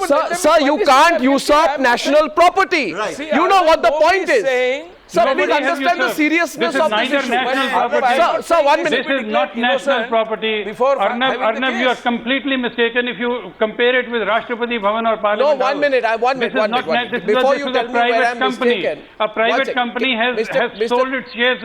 Sir, you can't usurp national property. Right. See, You know what the Modi point is. saying- Sir, Nobody please has understand the usurped. seriousness This is of this neither issue. national Well, property. Sir, 1 minute. This is not national property. Before having the Arnab, you are case. completely mistaken if you compare it with Rashtrapati Bhavan or No, Parliament. 1 minute. One This minute. is not One na- minute. this is Before this you is tell a me where private I'm company. mistaken. A One private second. company has sold its shares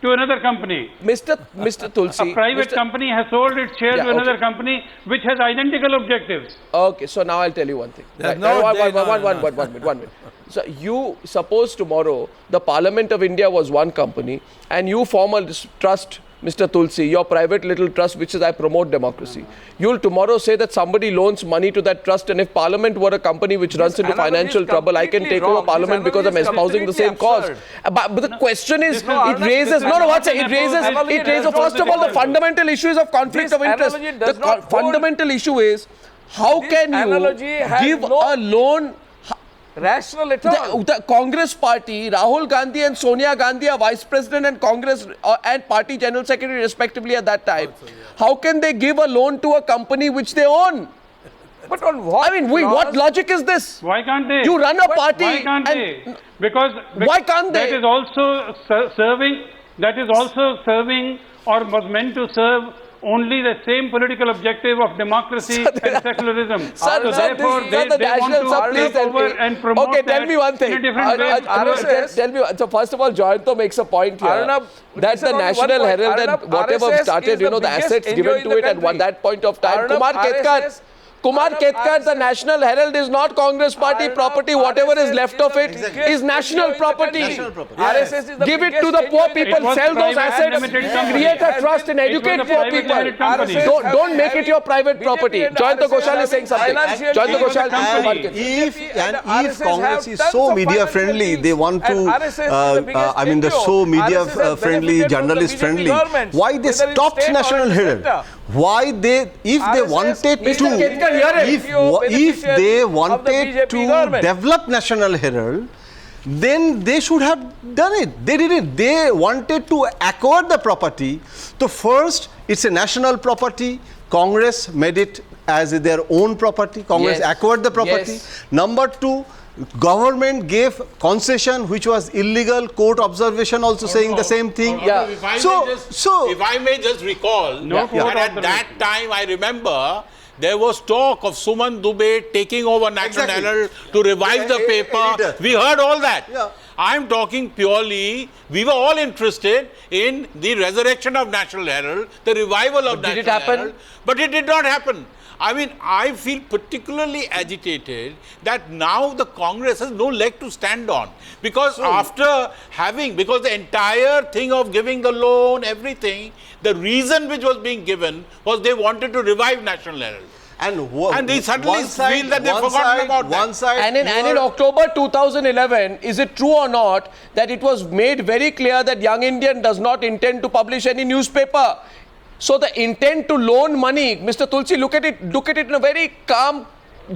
to another company. Mr. Tulsi. A private company has sold its shares Yeah, to another okay. company which has identical objectives. Okay, so now I'll tell you one thing. There's Right, no one day, no, minute, 1 minute. So you suppose tomorrow the Parliament of India was one company and you form a trust, Mr. Tulsi, your private little trust which is I promote democracy. You'll tomorrow say that somebody loans money to that trust, and if Parliament were a company which runs into analogy financial is trouble, I can completely take over wrong. Parliament This because I'm analogy is espousing the same completely cause. absurd. But the question is, No, it Arnab, raises, this no, what's it? analogy It raises, does first not of all, the exist. fundamental issues of conflict This of interest. analogy does The not hold. fundamental issue is, how This can analogy you has give no- a loan? Rational at all. The Congress party, Rahul Gandhi and Sonia Gandhi are vice president and Congress and party general secretary respectively at that time. How can they give a loan to a company which they own? But on what? I mean, what logic is this? Why can't they? You run a party Why can't and they? Because Why can't they? That is also serving. That is also serving, or was meant to serve, only the same political objective of democracy and secularism. Sir, Therefore, they want to take over and promote okay, tell that me one thing. in a different way. Tell me. So first of all, Joyanto makes a point here Arnab, that listen, the only National one point. Herald Arnab, and whatever RSS started, is you know, the biggest assets NGO given in to the it at country. that point of time. Arnab, Kumar RSS Ketkar, the National Herald is not Congress party Arnab, property. Whatever is RSS left is of the it biggest is national NGO in the property. country. National property. RSS is the Give it to biggest the poor NGO in the people, It was sell those private assets, limited company. create a trust and It was educate a poor private people. limited company. Don't make it your private BJP property. and Joyanto RSS Ghoshal is saying something. financial Joyanto deals Ghoshal, with the Kumar company. Ketkar. If Congress is so media friendly, they want to, I mean, they're so media friendly, journalist friendly. Why they stopped National Herald? Why they, if they wanted Mr. to, Ketkar, hear it. if they wanted to develop National Herald, then they should have done it. They didn't. They wanted to acquire the property. So first, it's a national property. Congress made it as their own property. Congress Yes. acquired the property. Yes. Number two, government gave concession which was illegal. Court observation also saying the same thing. Yeah. If I, So- may just, so- if I may just recall, No court that at observation. that time I remember there was talk of Suman Dubey taking over National Exactly. Herald to revive the paper. editor. We heard all that. Yeah. I'm talking purely, we were all interested in the resurrection of National Herald, the revival of But did National it happen? Herald, but it did not happen. I mean, I feel particularly agitated that now the Congress has no leg to stand on. Because after having, because the entire thing of giving the loan, everything, the reason which was being given was they wanted to revive National Herald. And they suddenly feel that they've forgotten about that. One side, And in October 2011, is it true or not that it was made very clear that Young Indian does not intend to publish any newspaper? So the intent to loan money, Mr. Tulsi, look at it in a very calm,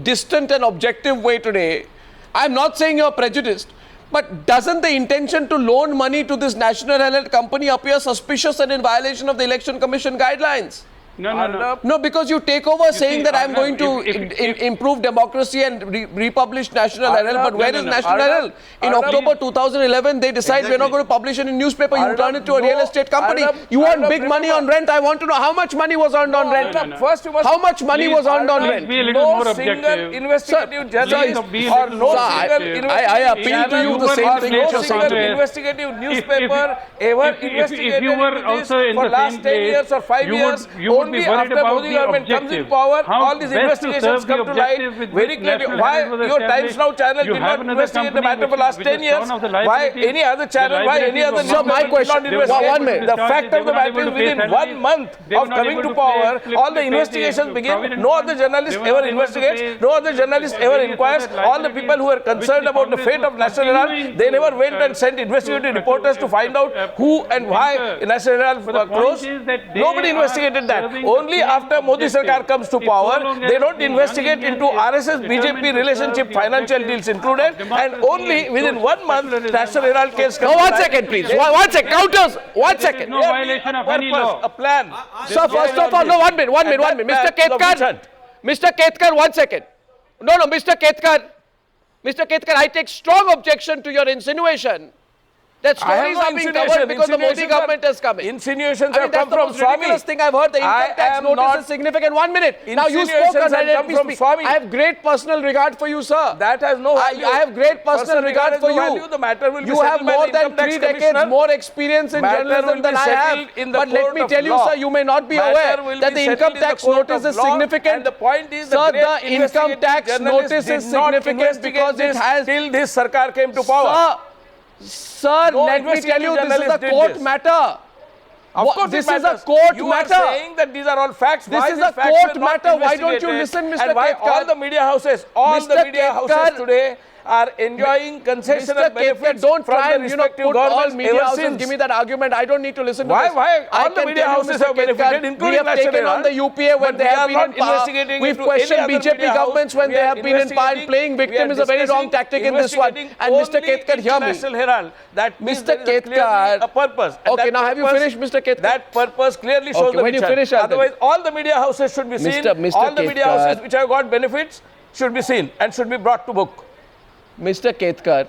distant and objective way today. I'm not saying you're prejudiced, but doesn't the intention to loan money to this National Herald company appear suspicious and in violation of the Election Commission guidelines? No. No, because you take over saying see, that I'm Arnab, going to if- improve democracy and republish National Herald, but where is National Arnab, Herald? In Arnab, October 2011, they decide we're not going to publish it in newspaper. You Arnab, turn it to a real no, estate company. Arnab, You want Arnab, big money on remember- rent. I want to know how much money was earned on rent. no. First, you must. How much money Please, was earned on Arnab, rent? be a little No more single objective. investigative Sir, journalist be a or little no more single objective. I appeal to you the same thing no which you're single saying. investigative newspaper ever investigated if you were into this also in for the last same 10 place, years or 5 you years. would be worried Only after about Modi the government comes in objective. power, How all these best to investigations serve the come to light objective with very which clearly. National Why Herald was your Times established? Now channel You did have not another investigate the company matter for which last is 10 years? shorn of the Why liabilities. any other The channel, why any liabilities other were So not my newspaper did question- not investigate? one minute. The fact of the matter is within 1 month of coming to power, all the investigations begin. No other journalist ever investigates, no other journalist ever inquires. All the people who are concerned about the fate of National Herald, they never went and sent investigative reporters to find out who and why National Herald closed. Nobody investigated that. Only after Modi Sarkar comes to power, they don't investigate into RSS BJP relationship, financial deals included, and only within 1 month National Herald case comes No, to one light. second, please. One second. Counters. 1 second. No violation of any Purpose, law. a plan. So first of all, no, 1 minute. And that Mr. plan is of Ketkar, consent. Mr. Ketkar, 1 second. No, Mr. Ketkar, I take strong objection to your insinuation that I have stories no are being insinuation. covered because the Modi Insinuations government is coming. Insinuations I mean, have that's come the from most Swami. ridiculous thing I've heard. The I income tax am notice not- is significant. 1 minute. Now you spoke Insinuations and have let come me from speak. Swami. I have great personal regard for you, sir. That has no value. I have great personal regard has for no you. value. The matter will be You settled have by more the than Income Tax 3 decades Commissioner. more experience in Matter will journalism be than I settled have. in the But let court me of tell you, law. sir, you may not be Matter aware will that be the settled income in the tax court notice of is law, significant. and the point is, Sir, the great the income investigative tax journalists notice did is not significant investigate because it this has. till this Sarkar came to power. Sir, No let me tell you, investigative this is a journalist did court this. matter. Of What- course, this it is a matters. court you matter. are saying that these are all facts. This Why is these a facts court were not matter. Why don't you investigated? listen, Mr. And why Ketkar? all the media houses, all the Mr. media houses Ketkar- today are enjoying concessional Mr. Ketkar, benefits don't from try the and respective put all governments media ever houses. since. Give me that argument. I don't need to listen to Why? this. Why? I All the can media tell you, houses Mr. have benefited, Ketkar, including we have National taken on Herald, the UPA when but they we have are been not in power. investigating We've into questioned any other BJP media house. governments when We they are have been in power. investigating- Playing we are victim is a very wrong discussing, tactic in this one. investigating And Mr. only Ketkar, hear me. National Herald. That means Mr. there is clearly Ketkar- a purpose. And Okay, that now have you purpose- finished, Mr. Ketkar? That purpose clearly shows Okay, the when you picture. finish, I'll tell you. Otherwise, all the media houses should be seen. Mr. All the media Ketkar- houses which have got benefits should be seen and should be brought to book. Mr. Ketkar,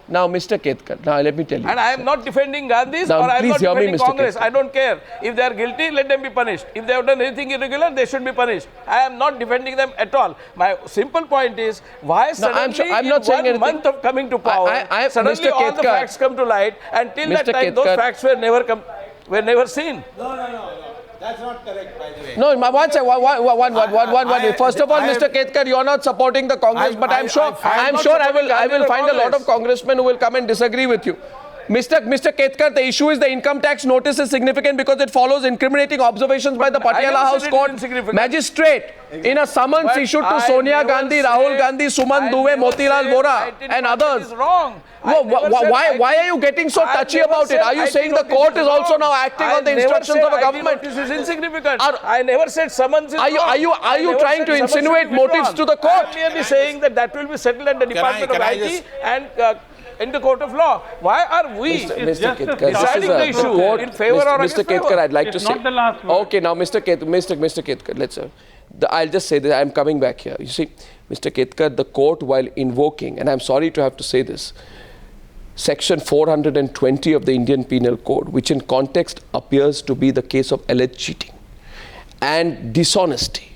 now let me tell you. And I am not defending Gandhis Now, or I am please not hear me, defending Mr. Congress. Ketkar. I don't care. If they are guilty, let them be punished. If they have done anything irregular, they should be punished. I am not defending them at all. My simple point is, why suddenly I'm not in saying 1 anything. month of coming to power, suddenly Mr. all the Ketkar. facts come to light, and till that Mr. time those Ketkar. facts were never seen. No, one second. First of all, Mr. Ketkar, you are not supporting the Congress, but I'm sure I will find a lot of congressmen who will come and disagree with you. Mr. Ketkar, the issue is the income tax notice is significant because it follows incriminating observations by the I Patiala never House said it Court is insignificant. magistrate in a summons But issued to I Sonia never Gandhi, said- Rahul Gandhi, Suman I Dubey, never Motilal said Vora IT and department others. is wrong. No, why are you getting so touchy about it? Are you saying the court is also now acting on the instructions of a government? This is insignificant. Are- I never said summons is Are you- wrong. are you- are I you never trying said to summons should insinuate be motives withdrawn. to the court? I am merely saying that will be settled at the Department of can I IT just- and in the court of law. Why are we Mr. just a Ketkar, this deciding is the a issue court. in favor or Mr. against Ketkar, favor? I'd like to It's say. not the last word. Okay, now Mr. Ketkar, let's. I'll just say that I'm coming back here. You see, Mr. Ketkar, the court, while invoking, and I'm sorry to have to say this, Section 420 of the Indian Penal Code, which in context appears to be the case of alleged cheating and dishonesty,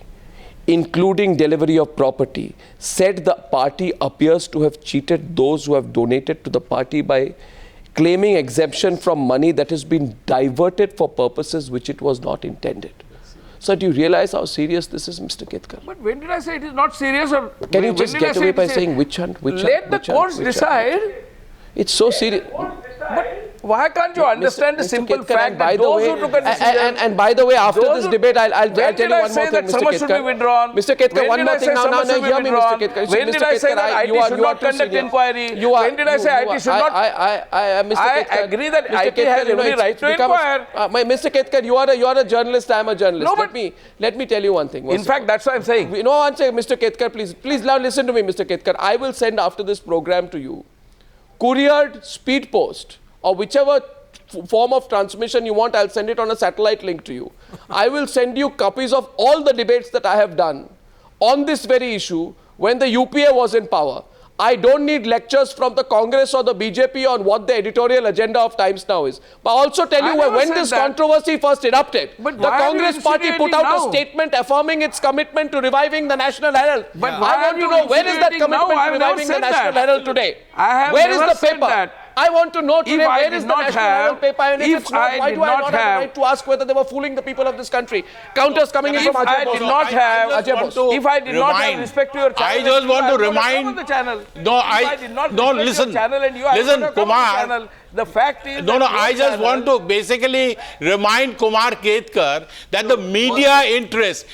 including delivery of property, said the party appears to have cheated those who have donated to the party by claiming exemption from money that has been diverted for purposes which it was not intended. So do you realize how serious this is, Mr. Ketkar? But when did I say it is not serious? Or Can you when just did I get say away it by is saying serious? which one? Let the courts decide. It's so serious. But why can't you understand the Mr. simple Ketkar, fact and by that the those way, who took a decision... and by the way, after those this who- debate, I'll When tell did you I one say more that thing, Mr. summons should be Ketkar. withdrawn? Mr. Ketkar, When one did more I thing say now. summons should be Hear me, Mr. withdrawn? Ketkar. When Mr. did I say Ketkar, that you IT are- should you are not too conduct senior. inquiry? You are- When did I say you IT should are- not... Mr. I Ketkar, agree that Mr. IT Ketkar, has you know, every it's right to become a- inquire. Mr. Ketkar, you are a journalist. I am a journalist. No, but- Let me tell you one thing. In fact, that's what I'm saying. You know one thing, Mr. Ketkar, please now listen to me, Mr. Ketkar. I will send after this program to you couriered speed post or whichever form of transmission you want. I'll send it on a satellite link to you. I will send you copies of all the debates that I have done on this very issue when the UPA was in power. I don't need lectures from the Congress or the BJP on what the editorial agenda of Times Now is. But I'll also tell I you never when said this that. controversy first erupted. But The why are you Congress party put out insinuating a now? statement affirming its commitment to reviving the National Herald. But why I want are to you know where is that insinuating commitment now? to I have never reviving the said National that. Herald today? I have Where is never the said paper? that. I want to know today If I where did is the not National have- Herald paper, and if if it's not, I why did do I not not have the have- right to ask whether they were fooling the people of this country? Counters coming in If from I Ajay did Bose. not have, I just want to if I did not have remind- respect to your channel, I just want to would have come remind- on the channel. No, If I- did not no, respect listen. your channel and you, I would Listen, have come on the Kumar. channel. The fact is, No, that no, your I just channel- want to basically remind Kumar Ketkar that the media interest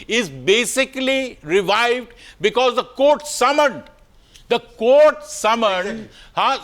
is basically revived because the court summoned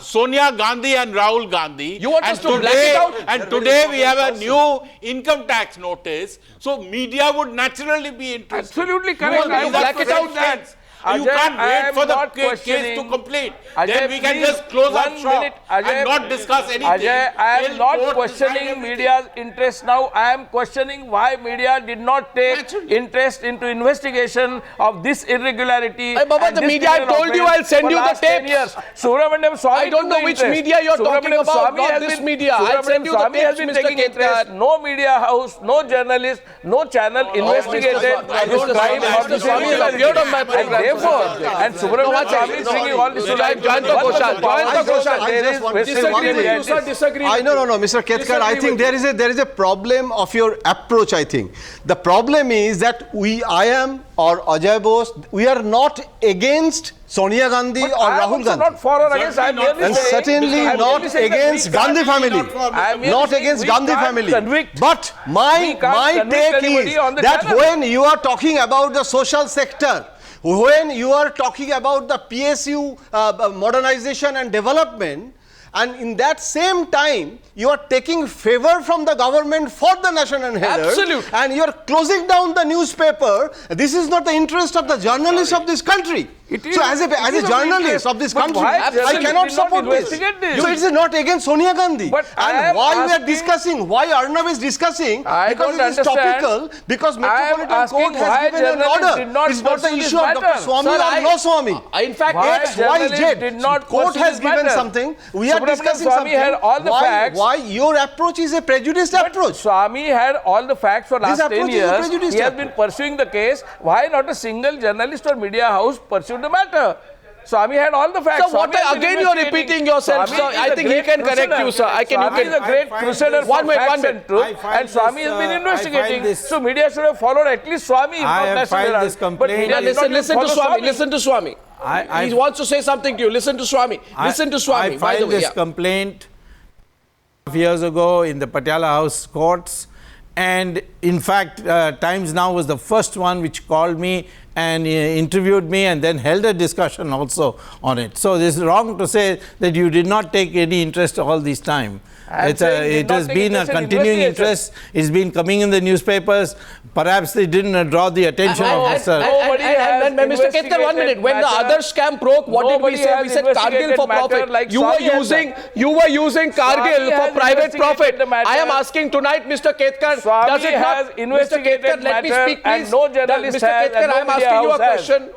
Sonia Gandhi and Rahul Gandhi. You want and us to black it out? And today we have a new income tax notice. So media would naturally be interested. Absolutely You correct. want me I to would black have it out? said that. You Ajay, can't I wait am for the not case to questioning- complete. Ajay, Then we can please, just close our 1 shop minute. Ajay, and not discuss anything. Ajay, I Till am not court decide questioning everything. media's interest now. I am questioning why media did not take Naturally. interest into investigation of this irregularity. Hey, Baba, and the this media, I criminal told you offense I'll send for you the last 10 tapes. years. Subramaniam Swami I don't took know the which interest. media you're talking Subramaniam about, Swami not has this been- media. I'll send Subramaniam you the Swami has tapes, been Mr. taking interest. Ketkar. No media house, no journalist, no channel investigated this crime of Mr. this Swami has irregularity. appeared on my And program. therefore, and Subramaniam Swami is bringing all this to light. Jayanta Ghoshal, Jayanta Ghoshal, I just want to say one disagree with thing. you, sir, disagree with No, you. Mr. Ketkar, Disagree I think with there is a problem of your approach, I think. The problem is that I am or Ajay Bose, we are not against Sonia Gandhi But or I am Rahul also Gandhi. not for or against. I am merely And saying, certainly I am not merely saying that against we Gandhi can't- family. I am merely Not saying against we Gandhi can't family. convict. But We my can't convict take anybody is on the that channel. when you are talking about the social sector, when you are talking about the PSU modernization and development, and in that same time, you are taking favor from the government for the National Herald. Absolutely. And you are closing down the newspaper. This is not the interest of the journalists of this country. It is- So as it a is of journalist interest. of this But country, why I journalists cannot did not support this. investigate this? So it is not against Sonia Gandhi. But I And am why we are asking- discussing, why Arnav is discussing, I because don't it is understand. topical, because I am Metropolitan asking Court why has given an journalists order. did not It's not the pursue this issue of Dr. matter. Swami Sir, or no Swami. In fact, Why X, Y, journalists Z. did not Court pursue has this given matter? something. We are Subramaniam discussing Swami something. had all the facts. Why your approach is a prejudiced approach? Swami had all the facts for last 10 approach is a years. prejudiced He has approach. been pursuing the case. Why not a single journalist or media house pursued the matter? Swami had all the facts. So what, Swami has been again you are investigating. repeating yourself, Swami sir. I is a think he great can correct crusader. you, sir. I can, you Swami is can. a great crusader for One minute, facts one and minute. truth. I find And Swami this, has been I investigating. find this- So media should have followed at least Swami. if I not have National filed Herald. this But complaint. media Now did not listen to follow Swami. Listen to Swami. I- He wants to say something to you. Listen to Swami. Listen to Swami. I By the filed way, this yeah. complaint years ago in the Patiala House courts, and in fact, Times Now was the first one which called me and interviewed me and then held a discussion also on it. So this is wrong to say that you did not take any interest all this time. I'm saying did It not has take been a interest in continuing investigation. interest. It's been coming in the newspapers. Perhaps they didn't draw the attention of And- the sir. Nobody has Mr. Ketkar, 1 minute. When the investigated other scam broke, what did we Nobody say? has We said Kargil investigated for matter profit. like You were Swami has using Kargil Swami for has private investigated profit. the matter. I am asking tonight, Mr. Ketkar, Swami does it has not? investigated Mr. Ketkar, let me matter speak, and please. no journalist Mr. has Ketkar, and no I am media asking you a house has. question.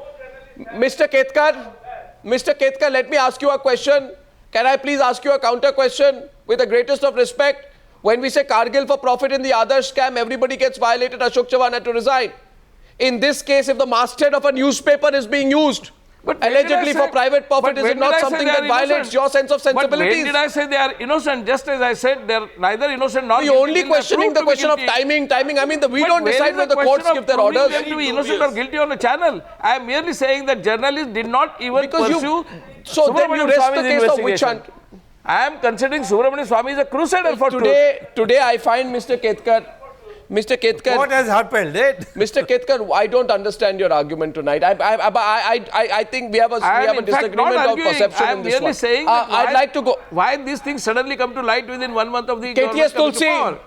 Mr. Ketkar, let me ask you a question. Can I please ask you a counter question with the greatest of respect? When we say Kargil for profit in the other scam, everybody gets violated. Ashok Chavan had to resign. In this case, if the masthead of a newspaper is being used, But when did allegedly I for say- private profit, but is when it did not I say something they are that violates innocent? your sense of But when sensibilities? did I say they are innocent? Just as I said, they are neither innocent nor You're guilty only till they are questioning proved the to be question of guilty. timing. I mean, we But don't where decide is when the question courts of give their proving orders. them to be innocent or guilty on a channel. I am merely saying that journalists did not even Because you- pursue. so then you Subramaniam rest Swami's the case of witch investigation. hunt. I am considering Subramaniam Swami is a crusader for truth. Today I find Mr. Ketkar, What has happened? Mr. Ketkar, I don't understand your argument tonight. I think we have a I am in fact disagreement not of arguing. perception I am in this merely one. saying that I'd like to go. why these things suddenly come to light within 1 month of the KTS government coming to Tulsi. power.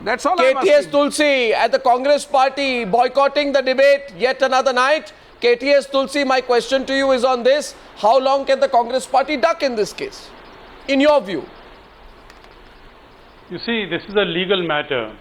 That's all I am KTS asking. Tulsi at the Congress party boycotting the debate yet another night. KTS Tulsi, my question to you is on this. How long can the Congress party duck in this case? In your view? You see, this is a legal matter.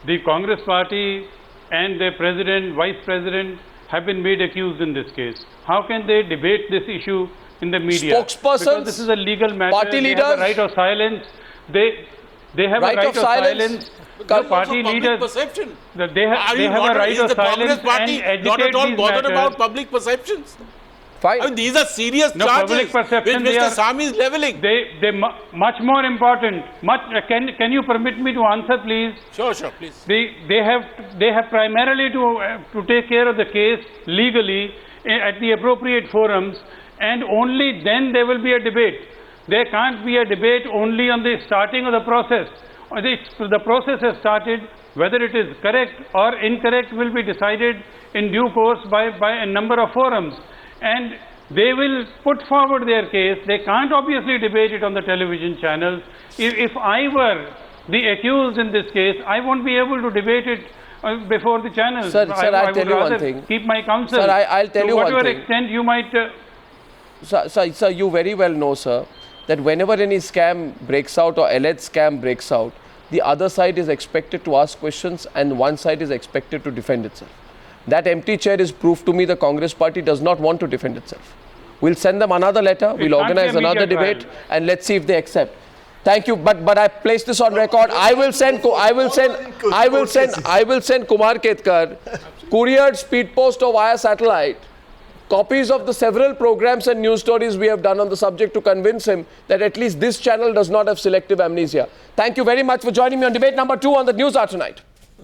The Congress party and their president, vice president have been made accused in this case. How can they debate this issue in the media? Spokespersons, Because this is a legal matter. party They have leaders, a right of silence. They have right a right of of silence. silence. Because The also party public leaders, perception. they Are you have not, a right is of the Congress silence party and not agitate at all these bothered matters. about public perceptions? Fine. I mean, these are serious No, charges public perception, which they Mr. are- Swami is leveling. Much more important. Can you permit me to answer, please? Sure, please. They have primarily to take care of the case legally at the appropriate forums, and only then there will be a debate. There can't be a debate only on the starting of the process. The process has started. Whether it is correct or incorrect will be decided in due course by a number of forums, and they will put forward their case. They can't obviously debate it on the television channels. If I were the accused in this case, I won't be able to debate it before the channels. Sir, I'll would tell you one rather thing. Keep my counsel. Sir, I'll tell to you one whatever thing. extent you might. Sir, you very well know, sir, that whenever any scam breaks out or alleged scam breaks out, the other side is expected to ask questions and one side is expected to defend itself. That empty chair is proof to me the Congress party does not want to defend itself. We'll send them another letter, we'll can't be organize a media another debate, trial. and let's see if they accept. Thank you, but I place this on record. I will send Kumar Ketkar couriered speed post or via satellite copies of the several programs and news stories we have done on the subject to convince him that at least this channel does not have selective amnesia. Thank you very much for joining me on debate number 2 on the News Hour tonight.